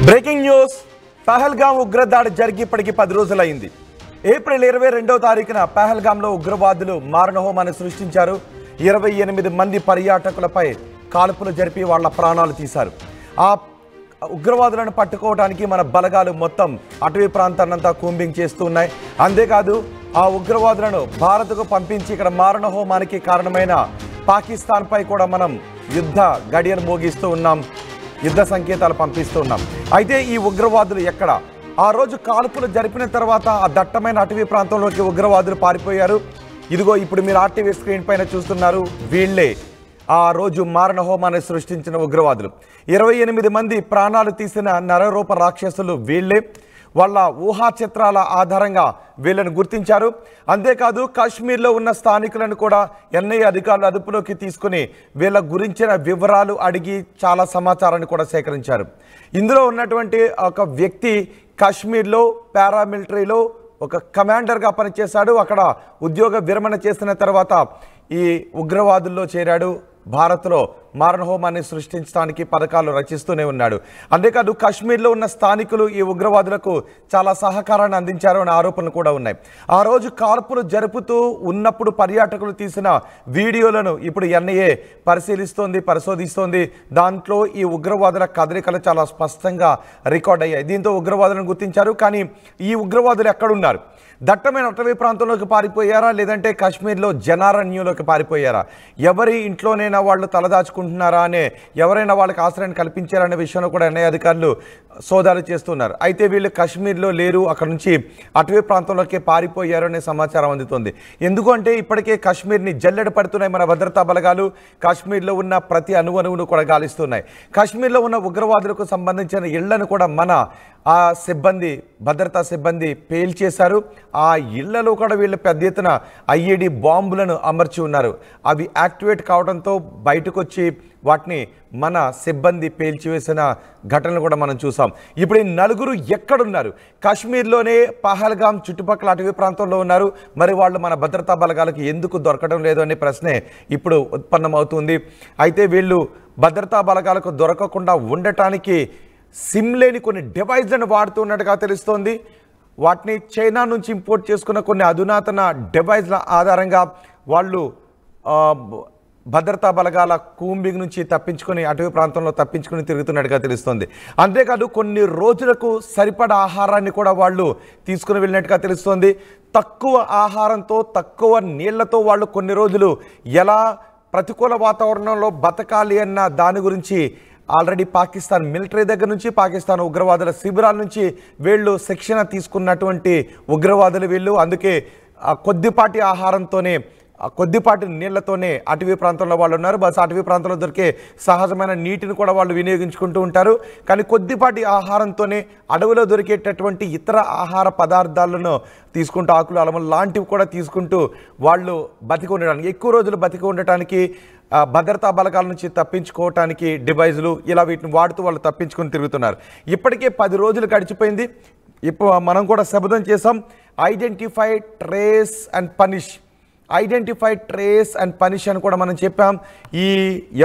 Breaking news. Pahalgam ఉగ్రదాడి జరిగి ఇప్పటికి 10 రోజులైంది. ఏప్రిల్ 22వ తారీఖున పహల్గామ్లో ఉగ్రవాదులు మారణహోమాన్ని సృష్టించారు. 28 మంది పర్యాటకులపై కాల్పులు జరిపి వాళ్ళ ప్రాణాలు తీశారు. ఆ ఉగ్రవాదులను పట్టుకోవడానికి మన బలగాలు మొత్తం అటవీ ప్రాంతాన్నంతా కూంబింగ్ చేస్తూ ఉన్నాయి. అంతేకాదు ఆ ఉగ్రవాదులను భారత్కు పంపించి ఇక్కడ మారణహోమానికి కారణమైన పాకిస్తాన్పై కూడా మనం యుద్ధ గడియను మోగిస్తూ ఉన్నాం, యుద్ధ సంకేతాలు పంపిస్తూ ఉన్నాం. అయితే ఈ ఉగ్రవాదులు ఎక్కడ? ఆ రోజు కాల్పులు జరిపిన తర్వాత ఆ దట్టమైన అటవీ ప్రాంతంలోకి ఉగ్రవాదులు పారిపోయారు. ఇదిగో ఇప్పుడు మీరు ఆర్టీవీ స్క్రీన్ పైన చూస్తున్నారు, వీళ్ళే ఆ రోజు మారణహోమాన్ని సృష్టించిన ఉగ్రవాదులు. 28 మంది ప్రాణాలు తీసిన నరరూప రాక్షసులు వీళ్ళే. వాళ్ళ ఊహా చిత్రాల ఆధారంగా వీళ్ళను గుర్తించారు. అంతేకాదు కాశ్మీర్లో ఉన్న స్థానికులను కూడా ఎన్ఐఏ అధికారులు అదుపులోకి తీసుకుని వీళ్ళ గురించిన వివరాలు అడిగి చాలా సమాచారాన్ని కూడా సేకరించారు. ఇందులో ఉన్నటువంటి ఒక వ్యక్తి కాశ్మీర్లో పారామిలిటరీలో ఒక కమాండర్గా పనిచేశాడు. అక్కడ ఉద్యోగ విరమణ చేసిన తర్వాత ఈ ఉగ్రవాదుల్లో చేరాడు. భారత్లో మారణహోమాన్ని సృష్టించడానికి పథకాలు రచిస్తూనే ఉన్నాడు. అంతేకాదు కాశ్మీర్లో ఉన్న స్థానికులు ఈ ఉగ్రవాదులకు చాలా సహకారాన్ని అందించారు అనే ఆరోపణలు కూడా ఉన్నాయి. ఆ రోజు కాల్పులు జరుపుతూ ఉన్నప్పుడు పర్యాటకులు తీసిన వీడియోలను ఇప్పుడు ఎన్ఐఏ పరిశోధిస్తోంది. దాంట్లో ఈ ఉగ్రవాదుల కదలికలు చాలా స్పష్టంగా రికార్డ్ అయ్యాయి. దీంతో ఉగ్రవాదులను గుర్తించారు. కానీ ఈ ఉగ్రవాదులు ఎక్కడున్నారు? దట్టమైన అటవీ ప్రాంతంలోకి పారిపోయారా, లేదంటే కాశ్మీర్లో జనారణ్యంలోకి పారిపోయారా? ఎవరి ఇంట్లోనైనా వాళ్ళు తలదాచుకుంటున్నారా అనే, ఎవరైనా వాళ్ళకి ఆశ్రయాన్ని కల్పించారనే విషయంలో కూడా ఎన్ఐఏ అధికారులు సోదాలు చేస్తున్నారు. అయితే వీళ్ళు కాశ్మీర్లో లేరు, అక్కడ నుంచి అటవీ ప్రాంతంలోకి పారిపోయారు అనే సమాచారం అందుతుంది. ఎందుకంటే ఇప్పటికే కాశ్మీర్ని జల్లెడ పడుతున్నాయి మన భద్రతా బలగాలు. కాశ్మీర్లో ఉన్న ప్రతి అణువును కూడా గాలిస్తున్నాయి. కాశ్మీర్లో ఉన్న ఉగ్రవాదులకు సంబంధించిన ఇళ్లను కూడా మన ఆ సిబ్బంది, భద్రతా సిబ్బంది పేల్చేశారు. ఆ ఇళ్లలో కూడా వీళ్ళు పెద్ద ఎత్తున ఐఈడి బాంబులను అమర్చి ఉన్నారు. అవి యాక్టివేట్ కావడంతో బయటకు వచ్చి వాటిని మన సిబ్బంది పేల్చివేసిన ఘటనలు కూడా మనం చూసాం. ఇప్పుడు ఈ నలుగురు ఎక్కడున్నారు? కాశ్మీర్లోనే పహల్గామ్ చుట్టుపక్కల అటవీ ప్రాంతంలో ఉన్నారు. మరి వాళ్ళు మన భద్రతా బలగాలకు ఎందుకు దొరకడం లేదు అనే ప్రశ్నే ఇప్పుడు ఉత్పన్నమవుతుంది. అయితే వీళ్ళు భద్రతా బలగాలకు దొరకకుండా ఉండటానికి సిమ్ లేని కొన్ని డివైజ్లను వాడుతున్నట్టుగా తెలుస్తోంది. వాటిని చైనా నుంచి ఇంపోర్ట్ చేసుకున్న కొన్ని అధునాతన డివైజ్ల ఆధారంగా వాళ్ళు భద్రతా బలగాల కూంబింగ్ నుంచి తప్పించుకొని అటవీ ప్రాంతంలో తప్పించుకుని తిరుగుతున్నట్టుగా తెలుస్తోంది. అంతేకాదు కొన్ని రోజులకు సరిపడా ఆహారాన్ని కూడా వాళ్ళు తీసుకుని వెళ్ళినట్టుగా తెలుస్తోంది. తక్కువ ఆహారంతో, తక్కువ నీళ్లతో వాళ్ళు కొన్ని రోజులు ఎలా ప్రతికూల వాతావరణంలో బతకాలి అన్న దాని గురించి ఆల్రెడీ పాకిస్తాన్ మిలిటరీ దగ్గర నుంచి, పాకిస్తాన్ ఉగ్రవాదుల శిబిరాల నుంచి వీళ్ళు శిక్షణ తీసుకున్నటువంటి ఉగ్రవాదులు వీళ్ళు. అందుకే కొద్దిపాటి ఆహారంతోనే, కొద్దిపాటి నీళ్లతోనే అటవీ ప్రాంతంలో వాళ్ళు ఉన్నారు. బస్ అటవీ ప్రాంతంలో దొరికే సహజమైన నీటిని కూడా వాళ్ళు వినియోగించుకుంటూ ఉంటారు. కానీ కొద్దిపాటి ఆహారంతోనే అడవిలో దొరికేటటువంటి ఇతర ఆహార పదార్థాలను తీసుకుంటూ, ఆకులు అలములు లాంటివి కూడా తీసుకుంటూ వాళ్ళు బతికి ఉండడానికి, ఎక్కువ రోజులు బతికి ఉండటానికి, భద్రతా బలగాల నుంచి తప్పించుకోవటానికి డివైజులు ఇలా వీటిని వాడుతూ వాళ్ళు తప్పించుకొని తిరుగుతున్నారు. ఇప్పటికే 10 రోజులు గడిచిపోయింది. ఇప్పుడు మనం కూడా శపథం చేసాం, identify, trace and punish. Identify, trace and punish అని కూడా మనం చెప్పాం. ఈ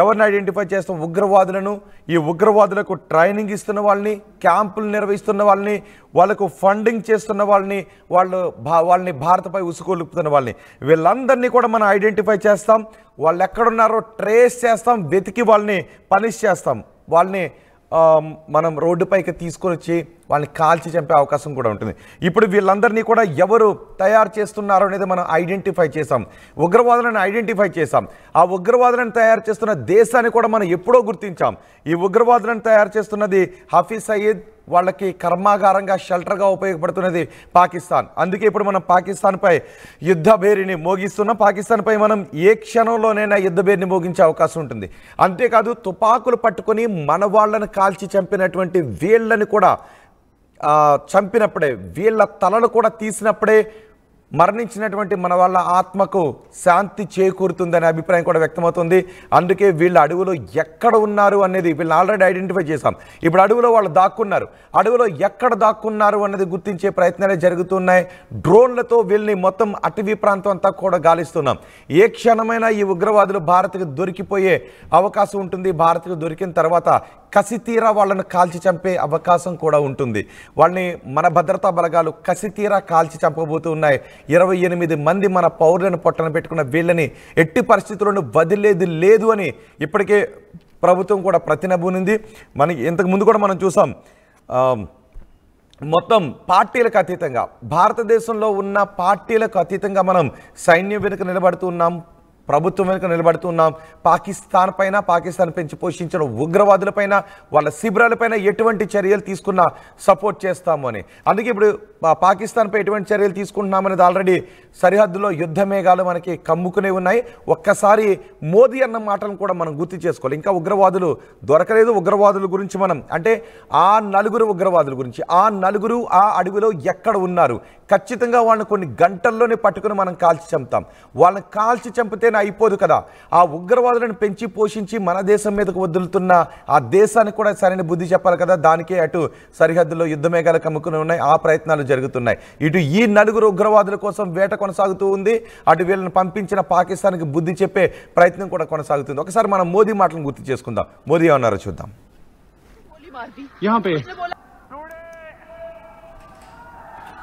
ఎవరిని ఐడెంటిఫై చేస్తాం? ఉగ్రవాదులను. ఈ ఉగ్రవాదులకు ట్రైనింగ్ ఇస్తున్న వాళ్ళని, క్యాంపులు నిర్వహిస్తున్న వాళ్ళని, వాళ్ళకు ఫండింగ్ చేస్తున్న వాళ్ళని, వాళ్ళని భారత్పై ఉసుకొలుపుతున్న వాళ్ళని, వీళ్ళందరినీ కూడా మనం ఐడెంటిఫై చేస్తాం. వాళ్ళు ఎక్కడున్నారో ట్రేస్ చేస్తాం, వెతికి వాళ్ళని పనిష్ చేస్తాం. వాళ్ళని మనం రోడ్డుపైకి తీసుకొని వచ్చి వాళ్ళని కాల్చి చంపే అవకాశం కూడా ఉంటుంది. ఇప్పుడు వీళ్ళందరినీ కూడా ఎవరు తయారు చేస్తున్నారో అనేది మనం ఐడెంటిఫై చేసాం. ఉగ్రవాదులను ఐడెంటిఫై చేసాం. ఆ ఉగ్రవాదులను తయారు చేస్తున్న దేశాన్ని కూడా మనం ఎప్పుడో గుర్తించాం. ఈ ఉగ్రవాదులను తయారు చేస్తున్నది హఫీజ్ సయీద్. వాళ్ళకి కర్మాగారంగా, షెల్టర్గా ఉపయోగపడుతున్నది పాకిస్తాన్. అందుకే ఇప్పుడు మనం పాకిస్తాన్పై యుద్ధ భేరిని మోగిస్తున్నాం. పాకిస్తాన్పై మనం ఏ క్షణంలోనైనా యుద్ధ భేరిని మోగించే అవకాశం ఉంటుంది. అంతేకాదు తుపాకులు పట్టుకొని మన వాళ్ళని కాల్చి చంపినటువంటి వీళ్ళని కూడా చంపినప్పుడే, వీళ్ళ తలలు కూడా తీసినప్పుడే మరణించినటువంటి మన వాళ్ళ ఆత్మకు శాంతి చేకూరుతుందనే అభిప్రాయం కూడా వ్యక్తమవుతుంది. అందుకే వీళ్ళ అడవిలో ఎక్కడ ఉన్నారు అనేది వీళ్ళని ఆల్రెడీ ఐడెంటిఫై చేశాం. ఇప్పుడు అడవిలో వాళ్ళు దాక్కున్నారు. అడవిలో ఎక్కడ దాక్కున్నారు అన్నది గుర్తించే ప్రయత్నాలే జరుగుతున్నాయి. డ్రోన్లతో వీళ్ళని మొత్తం అటవీ ప్రాంతం అంతా కూడా గాలిస్తున్నాం. ఏ క్షణమైనా ఈ ఉగ్రవాదులు భారత్కు దొరికిపోయే అవకాశం ఉంటుంది. భారత్కు దొరికిన తర్వాత కసితీరా వాళ్ళను కాల్చి చంపే అవకాశం కూడా ఉంటుంది. వాళ్ళని మన భద్రతా బలగాలు కసితీరా కాల్చి చంపబోతున్నాయి. 28 మంది మన పౌరులను పొట్టన పెట్టుకున్న వీళ్ళని ఎట్టి పరిస్థితులను వదిలేది లేదు అని ఇప్పటికే ప్రభుత్వం కూడా ప్రతినబూనింది. మనకి ఇంతకు ముందు కూడా మనం చూసాం, మొత్తం పార్టీలకు అతీతంగా, భారతదేశంలో ఉన్న పార్టీలకు అతీతంగా మనం సైన్యం వెనుక నిలబడుతున్నాం, ప్రభుత్వం వెనుక నిలబడుతున్నాం. పాకిస్తాన్ పైన, పాకిస్తాన్ పెంచి పోషించిన ఉగ్రవాదులపైన, వాళ్ళ శిబిరాలపైన ఎటువంటి చర్యలు తీసుకున్నా సపోర్ట్ చేస్తాము అని. అందుకే ఇప్పుడు పాకిస్తాన్పై ఎటువంటి చర్యలు తీసుకుంటున్నామనేది ఆల్రెడీ సరిహద్దులో యుద్ధ మేఘాలు మనకి కమ్ముకునే ఉన్నాయి. ఒక్కసారి మోదీ అన్న మాటలను కూడా మనం గుర్తు చేసుకోవాలి. ఇంకా ఉగ్రవాదులు దొరకలేదు. ఉగ్రవాదుల గురించి మనం అంటే ఆ నలుగురు ఉగ్రవాదుల గురించి, ఆ నలుగురు ఆ అడవిలో ఎక్కడ ఉన్నారు, ఖచ్చితంగా వాళ్ళని కొన్ని గంటల్లోనే పట్టుకుని మనం కాల్చి చంపుతాం. వాళ్ళని కాల్చి చంపితేనే అయిపోదు కదా, ఆ ఉగ్రవాదులను పెంచి పోషించి మన దేశం మీదకు వదులుతున్న ఆ దేశానికి కూడా సరైన బుద్ధి చెప్పాలి కదా. దానికే అటు సరిహద్దులో యుద్ధ మేఘాలు కమ్ముకుని ఉన్నాయి, ఆ ప్రయత్నాలు జరుగుతున్నాయి. ఇటు ఈ నలుగురు ఉగ్రవాదుల కోసం వేట కొనసాగుతూ ఉంది, అటు వీళ్ళని పంపించిన పాకిస్తాన్కి బుద్ధి చెప్పే ప్రయత్నం కూడా కొనసాగుతుంది. ఒకసారి మనం మోదీ మాటలను గుర్తు చేసుకుందాం. మోదీ ఏమన్నారో చూద్దాం.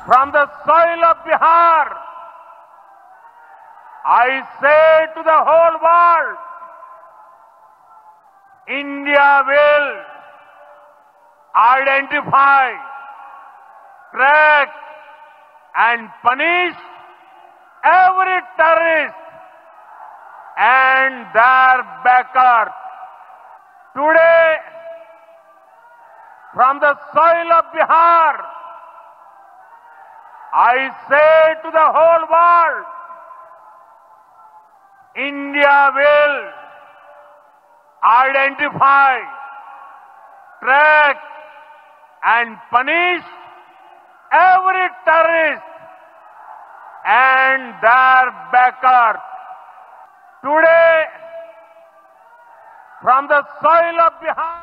From the soil of Bihar, I say to the whole world, India will identify, track and punish every terrorist and their backers. Today, from the soil of Bihar, I say to the whole world, India will identify, track and punish every terrorist and their backers. Today, from the soil of Bihar,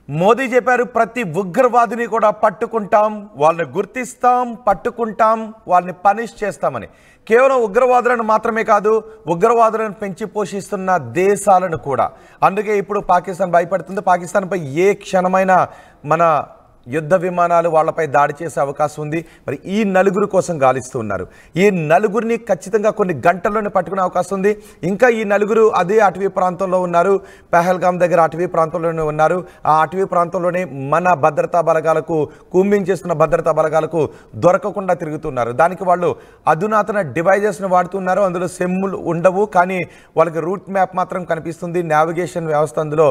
Modi చెప్పారు, ప్రతి ఉగ్రవాదిని కూడా పట్టుకుంటాం, వాళ్ళని గుర్తిస్తాం, పట్టుకుంటాం, వాళ్ళని punish చేస్తామని. కేవలం ఉగ్రవాదులను మాత్రమే కాదు, ఉగ్రవాదులను పెంచి పోషిస్తున్న దేశాలను కూడా. అందుకే ఇప్పుడు పాకిస్తాన్ భయపడుతుంది. పాకిస్తాన్పై ఏ క్షణమైనా మన యుద్ధ విమానాలు వాళ్ళపై దాడి చేసే అవకాశం ఉంది. మరి ఈ నలుగురు కోసం గాలిస్తున్నారు. ఈ నలుగురిని ఖచ్చితంగా కొన్ని గంటల్లోనే పట్టుకునే అవకాశం ఉంది. ఇంకా ఈ నలుగురు అదే అటవీ ప్రాంతంలో ఉన్నారు, పెహల్గాం దగ్గర అటవీ ప్రాంతంలోనే ఉన్నారు. ఆ అటవీ ప్రాంతంలోనే మన భద్రతా బలగాలకు, కూంబింగ్ చేస్తున్న భద్రతా బలగాలకు దొరకకుండా తిరుగుతున్నారు. దానికి వాళ్ళు అధునాతన డివైజెస్ను వాడుతున్నారు. అందులో సెమ్ములు ఉండవు, కానీ వాళ్ళకి రూట్ మ్యాప్ మాత్రం కనిపిస్తుంది, నావిగేషన్ వ్యవస్థ అందులో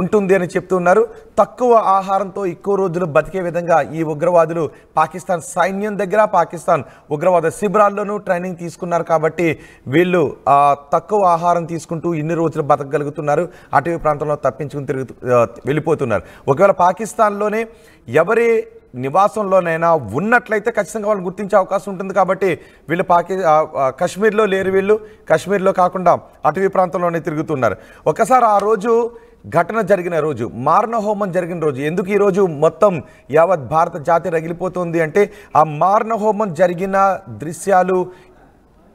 ఉంటుంది అని చెప్తున్నారు. తక్కువ ఆహారంతో ఎక్కువ రోజులు బతికే విధంగా ఈ ఉగ్రవాదులు పాకిస్తాన్ సైన్యం దగ్గర, పాకిస్తాన్ ఉగ్రవాద శిబిరాల్లోనూ ట్రైనింగ్ తీసుకున్నారు. కాబట్టి వీళ్ళు తక్కువ ఆహారం తీసుకుంటూ ఇన్ని రోజులు బతకగలుగుతున్నారు. అటవీ ప్రాంతంలో తప్పించుకుని వెళ్ళిపోతున్నారు. ఒకవేళ పాకిస్తాన్లోనే ఎవరి నివాసంలోనైనా ఉన్నట్లయితే ఖచ్చితంగా వాళ్ళు గుర్తించే అవకాశం ఉంటుంది. కాబట్టి వీళ్ళు కశ్మీర్లో లేరు, వీళ్ళు కశ్మీర్లో కాకుండా అటవీ ప్రాంతంలోనే తిరుగుతున్నారు. ఒకసారి ఆ రోజు ఘటన జరిగిన రోజు, మారణ హోమం జరిగిన రోజు, ఎందుకు ఈరోజు మొత్తం యావత్ భారత జాతి రగిలిపోతుంది అంటే ఆ మారణ హోమం జరిగిన దృశ్యాలు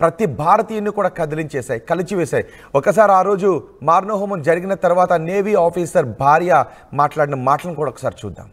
ప్రతి భారతీయుని కూడా కదిలించేశాయి, కలిచివేశాయి. ఒకసారి ఆ రోజు మారణ హోమం జరిగిన తర్వాత నేవీ ఆఫీసర్ భార్య మాట్లాడిన మాటలను కూడా ఒకసారి చూద్దాం.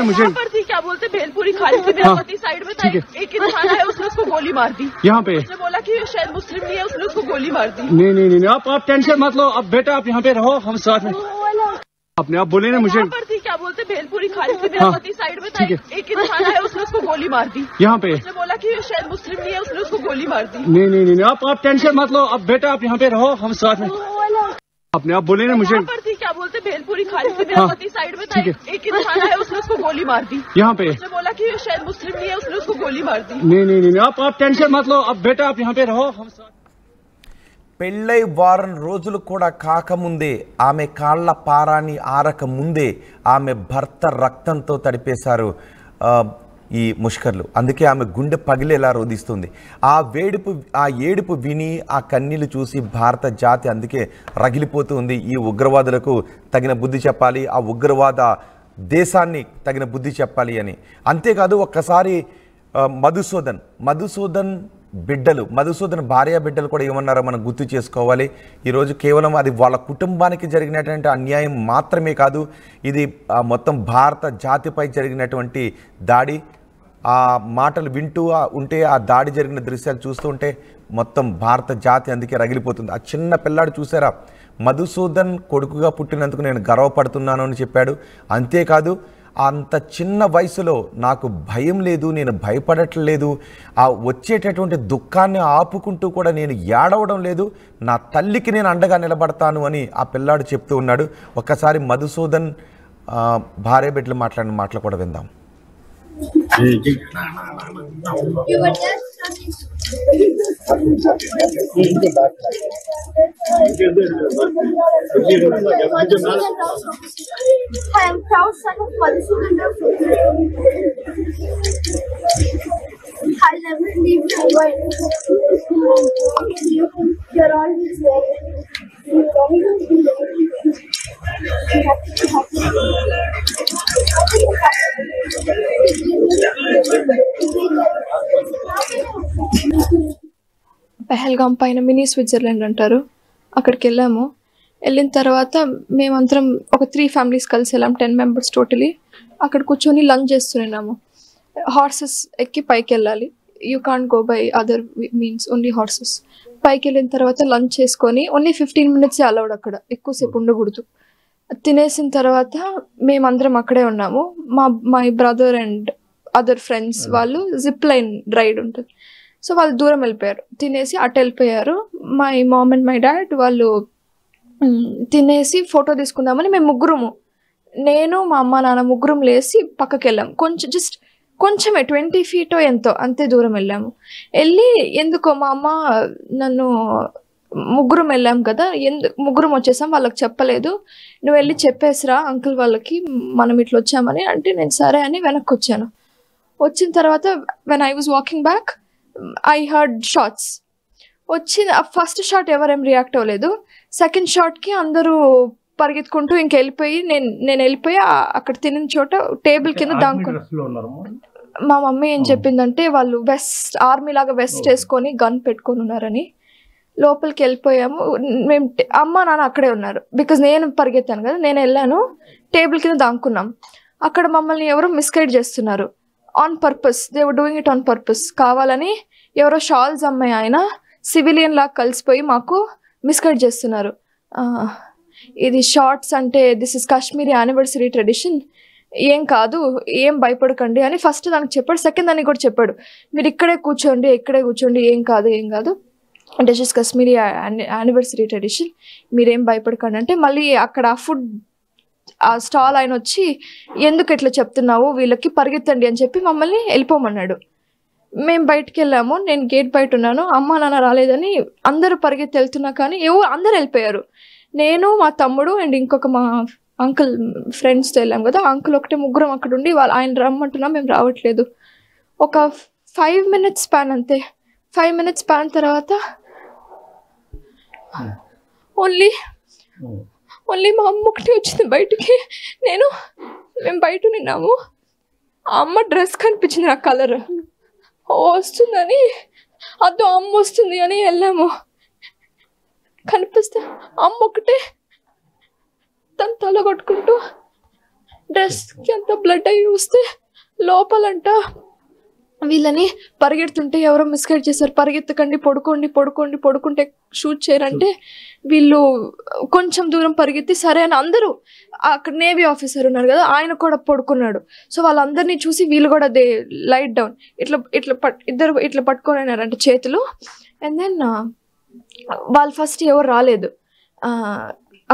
मुझे पर थी, क्या बोलते भेलपुरी खाली थी, मेरा पति साइड में था, एक इंसान है उसने उसको गोली मार दी यहाँ पे। उसने बोला कि शायद मुस्लिम नहीं है, उसने उसको गोली मार दी। नहीं आप टेंशन मत लो, अब बेटा आप यहाँ पे रहो, हम साथ में। अपने आप बोले ना मुझे थी क्या बोलते भेलपुरी खा रही थी मेरा पति साइड में था एक इंसान आया उसने उसको गोली मार दी यहाँ पे उसने बोला कि शायद मुस्लिम नहीं है उसने उसको गोली मार दी नहीं आप टेंशन मत लो अब बेटा आप यहाँ पे रहो हम साथ में अपने आप बोले ना मुझे थी क्या बोलते भेलपुरी खा रही थी मेरा पति साइड में था एक इंसान आया उसने उसको गोली मार दी यहाँ पे उसने बोला कि शायद मुस्लिम नहीं है उसने उसको गोली मार दी नहीं आप टेंशन मत लो अब बेटा आप यहाँ पे रहो हम साथ పెళ్ళై వారం రోజులు కూడా కాకముందే ఆమె కాళ్ల పారాని ఆరక ముందే ఆమె భర్త రక్తంతో తడిపేశారు ఈ ముష్కర్లు. అందుకే ఆమె గుండె పగిలేలా రోదిస్తుంది. ఆ ఏడుపు విని ఆ కన్నీళ్లు చూసి భారత జాతి అందుకే రగిలిపోతూ ఉంది. ఈ ఉగ్రవాదులకు తగిన బుద్ధి చెప్పాలి, ఆ ఉగ్రవాద దేశాన్ని తగిన బుద్ధి చెప్పాలి అని. అంతేకాదు ఒక్కసారి మధుసూదన్ బిడ్డలు, మధుసూదన్ భార్య బిడ్డలు కూడా ఏమన్నారో మనం గుర్తు చేసుకోవాలి. ఈరోజు కేవలం అది వాళ్ళ కుటుంబానికి జరిగినటువంటి అన్యాయం మాత్రమే కాదు, ఇది మొత్తం భారత జాతిపై జరిగినటువంటి దాడి. ఆ మాటలు వింటూ ఉంటే, ఆ దాడి జరిగిన దృశ్యాలు చూస్తూ ఉంటే మొత్తం భారత జాతి అందుకే రగిలిపోతుంది. ఆ చిన్న పిల్లాడు చూసారా, మధుసూదన్ కొడుకుగా పుట్టినందుకు నేను గర్వపడుతున్నాను అని చెప్పాడు. అంతేకాదు అంత చిన్న వయసులో నాకు భయం లేదు, నేను భయపడట్లేదు, ఆ వచ్చేటటువంటి దుఃఖాన్ని ఆపుకుంటూ కూడా నేను ఏడవడం లేదు, నా తల్లికి నేను అండగా నిలబడతాను అని ఆ పిల్లాడు చెప్తూ ఉన్నాడు. ఒక్కసారి మధుసూదన్ భార్య బిడ్డలు మాట్లాడిన మాటలు కూడా విందాం. I am proud son of Madhusudan Rao. I'll never leave you alone. You're always there. You're always there. Pahalgam పైన మినీ స్విట్జర్లాండ్ అంటారు, అక్కడికి వెళ్ళాము. వెళ్ళిన తర్వాత మేమందరం ఒక 3 ఫ్యామిలీస్ కలిసి వెళ్ళాం, 10 మెంబర్స్ టోటలీ. అక్కడ కూర్చొని లంచ్ చేస్తున్నాము. హార్సెస్ ఎక్కి పైకి వెళ్ళాలి, you can't go by other means, only horses. పైకి వెళ్ళిన తర్వాత లంచ్ చేసుకొని ఓన్లీ 15 మినిట్సే అలౌడ్, అక్కడ ఎక్కువసేపు ఉండకూడదు. తినేసిన తర్వాత మేమందరం అక్కడే ఉన్నాము. My brother and other friends వాళ్ళు జిప్ లైన్ రైడ్ ఉంటుంది, సో వాళ్ళు దూరం వెళ్ళిపోయారు, తినేసి అటు వెళ్ళిపోయారు. My mom and my dad వాళ్ళు తినేసి ఫోటో తీసుకుందామని మేము ముగ్గురము, నేను మా అమ్మ నాన్న ముగ్గురం లేచి పక్కకి వెళ్ళాము. కొంచెమే 20 feet ఎంతో అంతే దూరం వెళ్ళాము. వెళ్ళి ఎందుకో మా అమ్మ నన్ను, ముగ్గురం వెళ్ళాం కదా, ముగ్గురం వచ్చేసాం, వాళ్ళకి చెప్పలేదు, నువ్వు వెళ్ళి చెప్పేసిరా అంకుల్ వాళ్ళకి మనం ఇట్లా వచ్చామని అంటే, నేను సరే అని వెనక్కి వచ్చాను. వచ్చిన తర్వాత when I was walking back I heard shots. First shot ఎవరేం రియాక్ట్ అవ్వలేదు, సెకండ్ షాట్కి అందరూ పరిగెత్తుకుంటూ వెళ్ళిపోయి నేను వెళ్ళిపోయి అక్కడ తినిన చోట టేబుల్ కింద దాంకుని. మా మమ్మీ ఏం చెప్పిందంటే వాళ్ళు ఆర్మీ లాగా వెస్ట్ వేసుకొని గన్ పెట్టుకొని ఉన్నారని. లోపలికి వెళ్ళిపోయాము మేము, అమ్మ నాన్న అక్కడే ఉన్నారు, బికాజ్ నేను పరిగెత్తాను కదా, నేను వెళ్ళాను, టేబుల్ కింద దాంకున్నాం. అక్కడ మమ్మల్ని ఎవరో మిస్గైడ్ చేస్తున్నారు, on purpose, they were doing it on purpose. కావాలని ఎవరో షాల్స్ అమ్మాయి ఆయన సివిలియన్ లాగా కలిసిపోయి మాకు మిస్గైడ్ చేస్తున్నారు. ఇది షార్ట్స్ అంటే this is Kashmiri anniversary tradition, ఏం కాదు, ఏం భయపడకండి అని ఫస్ట్ దానికి చెప్పాడు. సెకండ్ దానికి కూడా చెప్పాడు, మీరు ఇక్కడే కూర్చోండి, ఏం కాదు, this is Kashmiri anniversary tradition, మీరేం భయపడకండి అంటే, మళ్ళీ అక్కడ ఆ స్టాల్ ఆయన వచ్చి ఎందుకు ఇట్లా చెప్తున్నావు వీళ్ళకి, పరిగెత్తండి అని చెప్పి మమ్మల్ని వెళ్ళిపోమన్నాడు. మేము బయటికి వెళ్ళాము, నేను గేట్ బయట ఉన్నాను, అమ్మ నాన్న రాలేదని అందరూ పరిగెత్తి వెళ్తున్నా కానీ అందరూ వెళ్ళిపోయారు. నేను మా తమ్ముడు అండ్ ఇంకొక మా అంకుల్ ఫ్రెండ్స్తో వెళ్ళాం కదా, అంకుల్ ఒకటే ముగ్గురం అక్కడ ఉండి ఆయన రమ్మంటున్నా మేము రావట్లేదు. ఒక 5 minutes స్పాన్ అంతే, 5 minutes స్పాన్ తర్వాత ఓన్లీ మా అమ్మ ఒకటి వచ్చింది బయటికి. మేము బయట నిన్నాము, ఆ అమ్మ డ్రెస్ కనిపించింది, నా కలర్ వస్తుందని, అదో అమ్మ వస్తుంది అని వెళ్ళాము. కనిపిస్తే అమ్మ ఒకటే తను తల కొట్టుకుంటూ డ్రెస్కి అంత బ్లడ్ అయ్యి వస్తే లోపలంట వీళ్ళని పరిగెడుతుంటే ఎవరో మిస్గైడ్ చేశారు, పరిగెత్తకండి, పడుకుంటే షూట్ చేయరంటే వీళ్ళు కొంచెం దూరం పరిగెత్తి సరే అని అందరూ, అక్కడ నేవీ ఆఫీసర్ ఉన్నారు కదా ఆయన కూడా పడుకున్నాడు. సో వాళ్ళందరినీ చూసి వీళ్ళు కూడా దే లైట్ డౌన్ ఇద్దరు ఇట్లా పట్టుకున్నారంటే చేతులు. అండ్ దెన్ వాళ్ళు ఫస్ట్ ఎవరు రాలేదు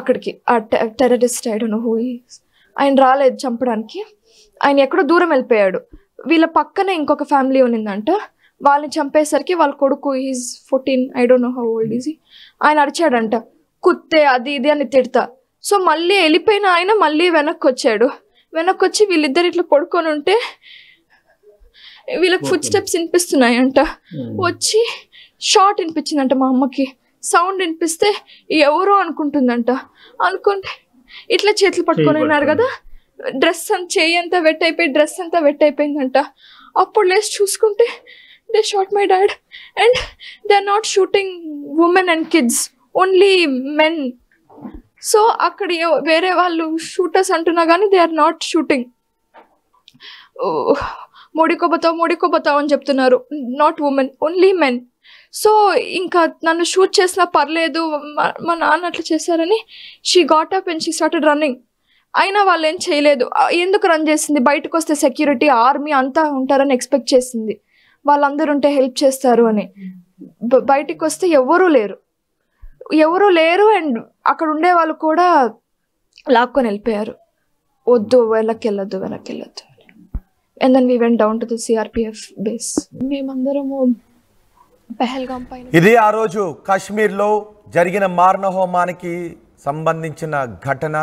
అక్కడికి, ఆ terrorist I don't know who is, ఆయన రాలేదు చంపడానికి, ఆయన ఎక్కడో దూరం వెళ్ళిపోయాడు. వీళ్ళ పక్కనే ఇంకొక ఫ్యామిలీ ఉన్నిందంట, వాళ్ళని చంపేసరికి వాళ్ళ కొడుకు is 14, I don't know how old is, ఆయన అరిచాడంట కుత్తే అది ఇది అని తిడతా. సో మళ్ళీ వెళ్ళిపోయిన ఆయన మళ్ళీ వెనక్కి వచ్చి వీళ్ళిద్దరు ఇట్లా పడుకొని ఉంటే వీళ్ళకి ఫుడ్ స్టెప్స్ వినిపిస్తున్నాయంట. వచ్చి షార్ట్ వినిపించిందంట, మా అమ్మకి సౌండ్ వినిపిస్తే ఎవరో అనుకుంటే ఇట్లా చేతులు పట్టుకొని ఉన్నారు కదా, డ్రెస్ చెయ్యి అంతా వెట్ అయిపోయి డ్రెస్ అంతా వెట్ అయిపోయిందంట. అప్పుడు లేచి చూసుకుంటే they shot my dad and they are not shooting women and kids, only men. So అక్కడ వేరే వాళ్ళు షూటర్స్ అంటున్నా కానీ దే ఆర్ నాట్ షూటింగ్. మోడీకోబతావు అని చెప్తున్నారు, not women, only men. So ఇంకా నన్ను షూట్ చేసినా పర్లేదు, మా నాన్న అట్లా చేశారని she got up and she started running. అయినా వాళ్ళు ఏం చేయలేదు. ఎందుకు రన్ చేసింది, బయటకు వస్తే సెక్యూరిటీ ఆర్మీ అంతా ఉంటారని ఎక్స్పెక్ట్ చేసింది, వాళ్ళందరూ ఉంటే హెల్ప్ చేస్తారు అని. బయటికి వస్తే ఎవరూ లేరు అండ్ అక్కడ ఉండే వాళ్ళు కూడా లాక్కొని వెళ్ళిపోయారు, వద్దు వెనక్కి వెళ్ళొద్దు. And then we went down to the CRPF base. మేమందరము పెహల్గాం పైన. ఇది ఆ రోజు కాశ్మీర్లో జరిగిన మారణ హోమానికి సంబంధించిన ఘటన.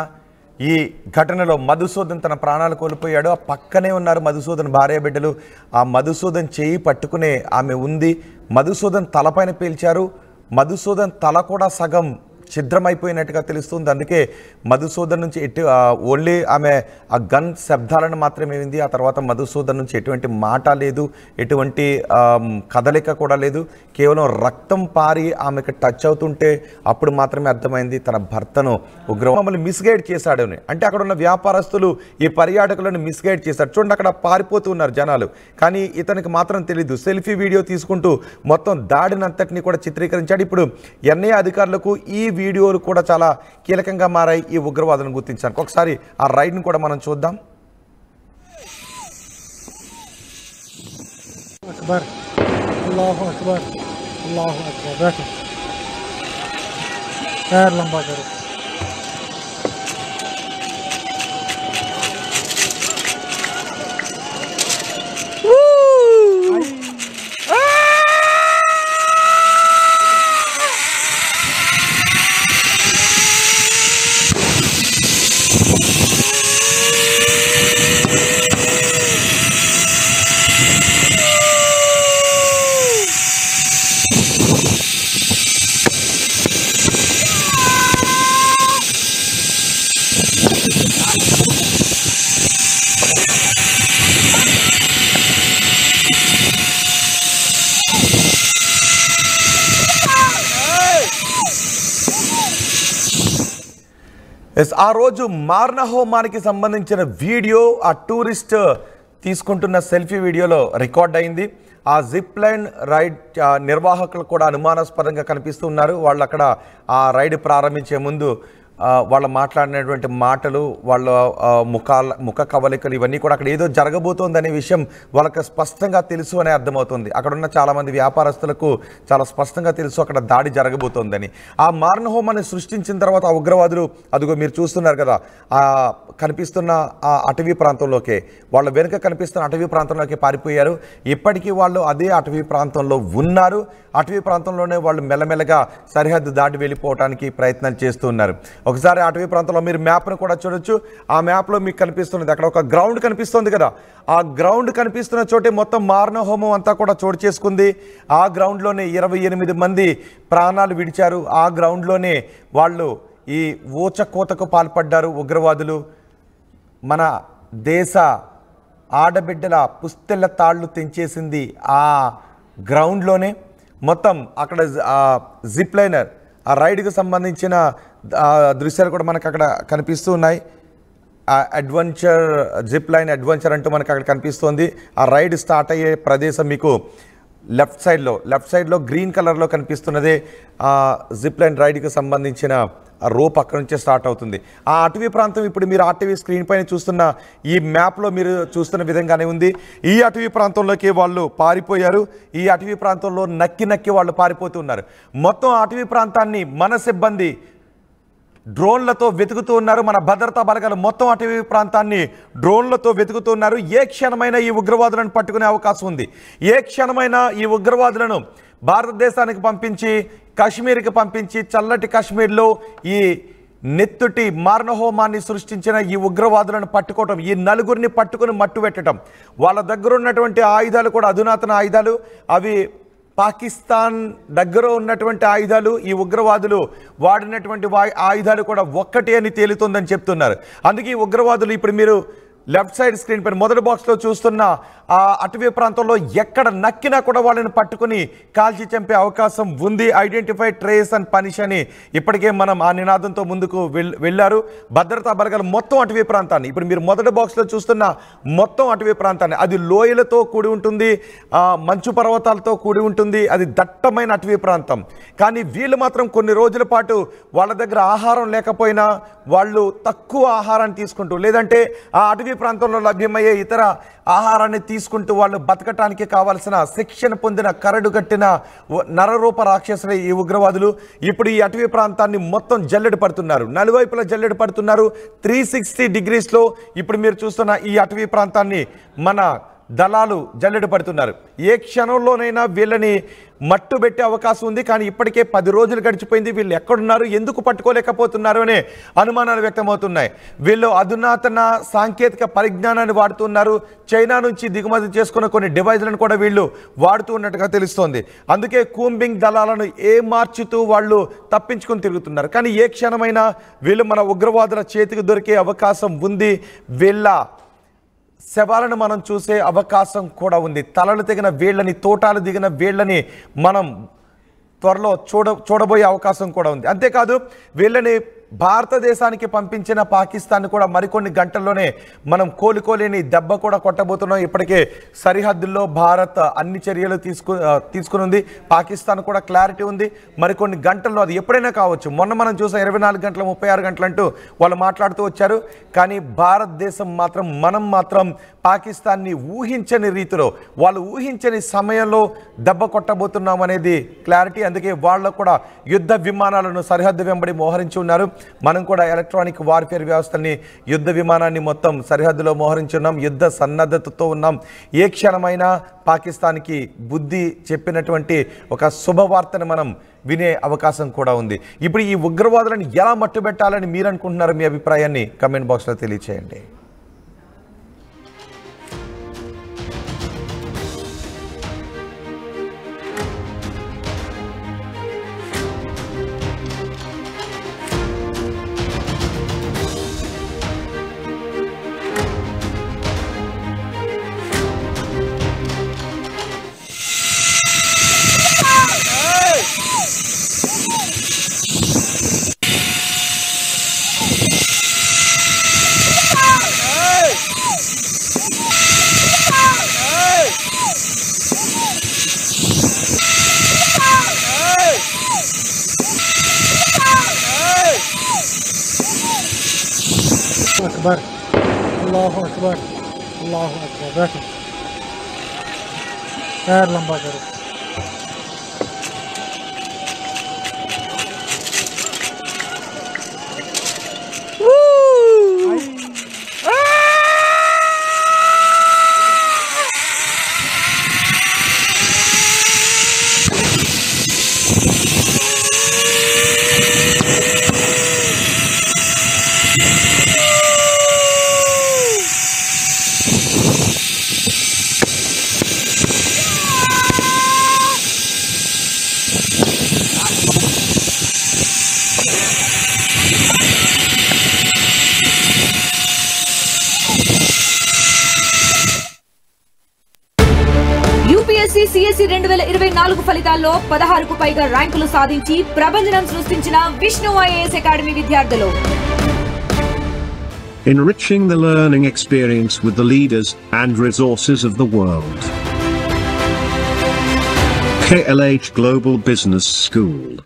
ఈ ఘటనలో మధుసూదన్ తన ప్రాణాలు కోల్పోయాడు. ఆ పక్కనే ఉన్నారు మధుసూదన్ భార్య బిడ్డలు. ఆ మధుసూదన్ చేయి పట్టుకునే ఆమె ఉంది. మధుసూదన్ తలపైన పేల్చారు. మధుసూదన్ తల కూడా సగం ఛిద్రమైపోయినట్టుగా తెలుస్తుంది. అందుకే మధుసూదన్ నుంచి ఓన్లీ ఆమె ఆ గన్ శబ్దాలను మాత్రమే వింది. ఆ తర్వాత మధుసూదన్ నుంచి ఎటువంటి మాట లేదు, ఎటువంటి కదలిక కూడా లేదు. కేవలం రక్తం పారి ఆమెకు టచ్ అవుతుంటే అప్పుడు మాత్రమే అర్థమైంది తన భర్తను మమ్మల్ని మిస్గైడ్ చేశాడు అని. అంటే అక్కడ ఉన్న వ్యాపారస్తులు ఈ పర్యాటకులను మిస్గైడ్ చేశారు. చూడండి అక్కడ పారిపోతూ ఉన్నారు జనాలు, కానీ ఇతనికి మాత్రం తెలీదు. సెల్ఫీ వీడియో తీసుకుంటూ మొత్తం దాడినంతటిని కూడా చిత్రీకరించాడు. ఇప్పుడు ఎన్ఐఏ అధికారులకు ఈ వీడియోలు కూడా చాలా కీలకంగా మారాయి ఈ ఉగ్రవాదులను గుర్తించడానికి. ఒకసారి ఆ రైడ్ని కూడా మనం చూద్దాం. అక్బర్, అల్లాహు అక్బర్, అల్లాహు అక్బర్. बैठो, पैर लंबा करो. ఆ రోజు మారణ హోమానికి సంబంధించిన వీడియో ఆ టూరిస్ట్ తీసుకుంటున్న సెల్ఫీ వీడియోలో రికార్డ్ అయింది. ఆ జిప్ లైన్ రైడ్ నిర్వాహకులు కూడా అనుమానాస్పదంగా కనిపిస్తున్నారు. వాళ్ళు అక్కడ ఆ రైడ్ ప్రారంభించే ముందు వాళ్ళు మాట్లాడినటువంటి మాటలు, వాళ్ళ ముఖ కవలికలు ఇవన్నీ కూడా అక్కడ ఏదో జరగబోతోందనే విషయం వాళ్ళకి స్పష్టంగా తెలుసు అనే అర్థమవుతుంది. అక్కడ ఉన్న చాలామంది వ్యాపారస్తులకు చాలా స్పష్టంగా తెలుసు అక్కడ దాడి జరగబోతోందని. ఆ మారణ హోమాన్ని సృష్టించిన తర్వాత ఆ ఉగ్రవాదులు అదిగో మీరు చూస్తున్నారు కదా, ఆ కనిపిస్తున్న ఆ అటవీ ప్రాంతంలోకే, వాళ్ళ వెనుక కనిపిస్తున్న అటవీ ప్రాంతంలోకి పారిపోయారు. ఇప్పటికీ వాళ్ళు అదే అటవీ ప్రాంతంలో ఉన్నారు. అటవీ ప్రాంతంలోనే వాళ్ళు మెల్లమెల్లగా సరిహద్దు దాటి వెళ్ళిపోవడానికి ప్రయత్నం చేస్తున్నారు. ఒకసారి అటవీ ప్రాంతంలో మీరు మ్యాప్ను కూడా చూడొచ్చు. ఆ మ్యాప్లో మీకు కనిపిస్తున్నది అక్కడ ఒక గ్రౌండ్ కనిపిస్తుంది కదా, ఆ గ్రౌండ్ కనిపిస్తున్న చోటే మొత్తం మారణ హోమం అంతా కూడా చోటు చేసుకుంది. ఆ గ్రౌండ్లోనే 28 మంది ప్రాణాలు విడిచారు. ఆ గ్రౌండ్లోనే వాళ్ళు ఈ ఊచకోతకు పాల్పడ్డారు ఉగ్రవాదులు. మన దేశ ఆడబిడ్డల పుస్తెళ్ళ తాళ్ళు తెంచేసింది ఆ గ్రౌండ్లోనే. మొత్తం అక్కడ జిప్ లైనర్ ఆ రైడ్కి సంబంధించిన దృశ్యాలు కూడా మనకు అక్కడ కనిపిస్తూ ఉన్నాయి. అడ్వెంచర్ జిప్ లైన్ అడ్వెంచర్ అంటూ మనకు అక్కడ కనిపిస్తోంది. ఆ రైడ్ స్టార్ట్ అయ్యే ప్రదేశం మీకు లెఫ్ట్ సైడ్లో గ్రీన్ కలర్లో కనిపిస్తున్నదే జిప్ లైన్ రైడ్కి సంబంధించిన రోప్ అక్కడ నుంచే స్టార్ట్ అవుతుంది. ఆ అటవీ ప్రాంతం ఇప్పుడు మీరు ఆర్టీవీ స్క్రీన్ పైన చూస్తున్న ఈ మ్యాప్లో మీరు చూస్తున్న విధంగానే ఉంది. ఈ అటవీ ప్రాంతంలోకి వాళ్ళు పారిపోయారు. ఈ అటవీ ప్రాంతంలో నక్కి వాళ్ళు పారిపోతున్నారు. మొత్తం అటవీ ప్రాంతాన్ని మన సిబ్బంది డ్రోన్లతో వెతుకుతూ ఉన్నారు. మన భద్రతా బలగాలు మొత్తం అటవీ ప్రాంతాన్ని డ్రోన్లతో వెతుకుతూ ఉన్నారు. ఏ క్షణమైనా ఈ ఉగ్రవాదులను పట్టుకునే అవకాశం ఉంది. ఏ క్షణమైనా ఈ ఉగ్రవాదులను భారతదేశానికి పంపించి కాశ్మీర్కి పంపించి చల్లటి కాశ్మీర్లో ఈ నెత్తుటి మారణహోమాన్ని సృష్టించిన ఈ ఉగ్రవాదులను పట్టుకోవటం, ఈ నలుగురిని పట్టుకుని మట్టు పెట్టడం, వాళ్ళ దగ్గర ఉన్నటువంటి ఆయుధాలు కూడా అధునాతన ఆయుధాలు, అవి పాకిస్తాన్ దగ్గర ఉన్నటువంటి ఆయుధాలు, ఈ ఉగ్రవాదులు వాడినటువంటి ఆయుధాలు కూడా ఒక్కటే అని తేలుతుందని చెప్తున్నారు. అందుకే ఈ ఉగ్రవాదులు ఇప్పుడు మీరు లెఫ్ట్ సైడ్ స్క్రీన్ పైన మొదటి బాక్స్లో చూస్తున్న ఆ అటవీ ప్రాంతంలో ఎక్కడ నక్కినా కూడా వాళ్ళని పట్టుకుని కాల్చి చంపే అవకాశం ఉంది. ఐడెంటిఫై, ట్రేస్ అండ్ పనిష్ అని ఇప్పటికే మనం ఆ నినాదంతో ముందుకు వెళ్ళారు. భద్రతా బలగాలు మొత్తం అటవీ ప్రాంతాన్ని ఇప్పుడు మీరు మొదటి బాక్స్లో చూస్తున్న మొత్తం అటవీ ప్రాంతాన్ని, అది లోయలతో కూడి ఉంటుంది, మంచు పర్వతాలతో కూడి ఉంటుంది, అది దట్టమైన అటవీ ప్రాంతం. కానీ వీళ్ళు మాత్రం కొన్ని రోజుల పాటు వాళ్ళ దగ్గర ఆహారం లేకపోయినా వాళ్ళు తక్కువ ఆహారాన్ని తీసుకుంటూ, లేదంటే ఆ అటవీ ప్రాంతంలో లభ్యమయ్యే ఇతర ఆహారాన్ని తీసుకుంటూ వాళ్ళు బతకటానికి కావాల్సిన శిక్షణ పొందిన కరడు కట్టిన నరరూప రాక్షసులే ఈ ఉగ్రవాదులు. ఇప్పుడు ఈ అటవీ ప్రాంతాన్ని మొత్తం జల్లెడ పడుతున్నారు, నలువైపులా జల్లెడ పడుతున్నారు. 360 డిగ్రీస్లో ఇప్పుడు మీరు చూస్తున్న ఈ అటవీ ప్రాంతాన్ని మన దళాలు జల్లెడ పడుతున్నారు. ఏ క్షణంలోనైనా వీళ్ళని మట్టు పెట్టే అవకాశం ఉంది. కానీ ఇప్పటికే 10 రోజులు గడిచిపోయింది. వీళ్ళు ఎక్కడున్నారు, ఎందుకు పట్టుకోలేకపోతున్నారు అనే అనుమానాలు వ్యక్తమవుతున్నాయి. వీళ్ళు అధునాతన సాంకేతిక పరిజ్ఞానాన్ని వాడుతున్నారు. చైనా నుంచి దిగుమతి చేసుకున్న కొన్ని డివైజ్లను కూడా వీళ్ళు వాడుతూ ఉన్నట్టుగా తెలుస్తోంది. అందుకే కూంబింగ్ దళాలను మార్చుతూ వాళ్ళు తప్పించుకొని తిరుగుతున్నారు. కానీ ఏ క్షణమైనా వీళ్ళు మన ఉగ్రవాదుల చేతికి దొరికే అవకాశం ఉంది. వీళ్ళ శవాలను మనం చూసే అవకాశం కూడా ఉంది. తలలు తెగిన వీళ్ళని, తోటాలు దిగిన వీళ్ళని మనం త్వరలో చూడబోయే అవకాశం కూడా ఉంది. అంతేకాదు వీళ్ళని భారతదేశానికి పంపించిన పాకిస్తాన్ కూడా మరికొన్ని గంటల్లోనే మనం కోలుకోలేని దెబ్బ కూడా కొట్టబోతున్నాం. ఇప్పటికే సరిహద్దుల్లో భారత్ అన్ని చర్యలు తీసుకుని ఉంది. పాకిస్తాన్ కూడా క్లారిటీ ఉంది. మరికొన్ని గంటల్లో అది ఎప్పుడైనా కావచ్చు. మొన్న మనం చూసాం 24 గంటలు 36 గంటలు అంటూ వాళ్ళు మాట్లాడుతూ వచ్చారు. కానీ భారతదేశం మాత్రం, మనం మాత్రం పాకిస్తాన్ని ఊహించని రీతిలో, వాళ్ళు ఊహించని సమయంలో దెబ్బ కొట్టబోతున్నాం అనేది క్లారిటీ. అందుకే వాళ్ళు కూడా యుద్ధ విమానాలను సరిహద్దు వెంబడి మోహరించి ఉన్నారు. మనం కూడా ఎలక్ట్రానిక్ వార్ఫేర్ వ్యవస్థని, యుద్ధ విమానాన్ని మొత్తం సరిహద్దులో మోహరించున్నాం. యుద్ధ సన్నద్ధతతో ఉన్నాం. ఏ క్షణమైనా పాకిస్తాన్కి బుద్ధి చెప్పినటువంటి ఒక శుభవార్తను మనం వినే అవకాశం కూడా ఉంది. ఇప్పుడు ఈ ఉగ్రవాదులను ఎలా మట్టుబెట్టాలని మీరు అనుకుంటున్నారు? మీ అభిప్రాయాన్ని కమెంట్ బాక్స్లో తెలియచేయండి. अकबर अल्लाह अकबर अल्लाह अकबर। बैठो, पैर लंबा करो। సిఎస్సి 2024 ఫలితాల్లో 16కు పైగా ర్యాంకులు సాధించి ప్రభంజనం సృష్టించిన విష్ణు ఐఏఎస్ అకాడమీ విద్యార్థులు enriching the learning experience with the leaders and resources of the world. KLH Global Business School.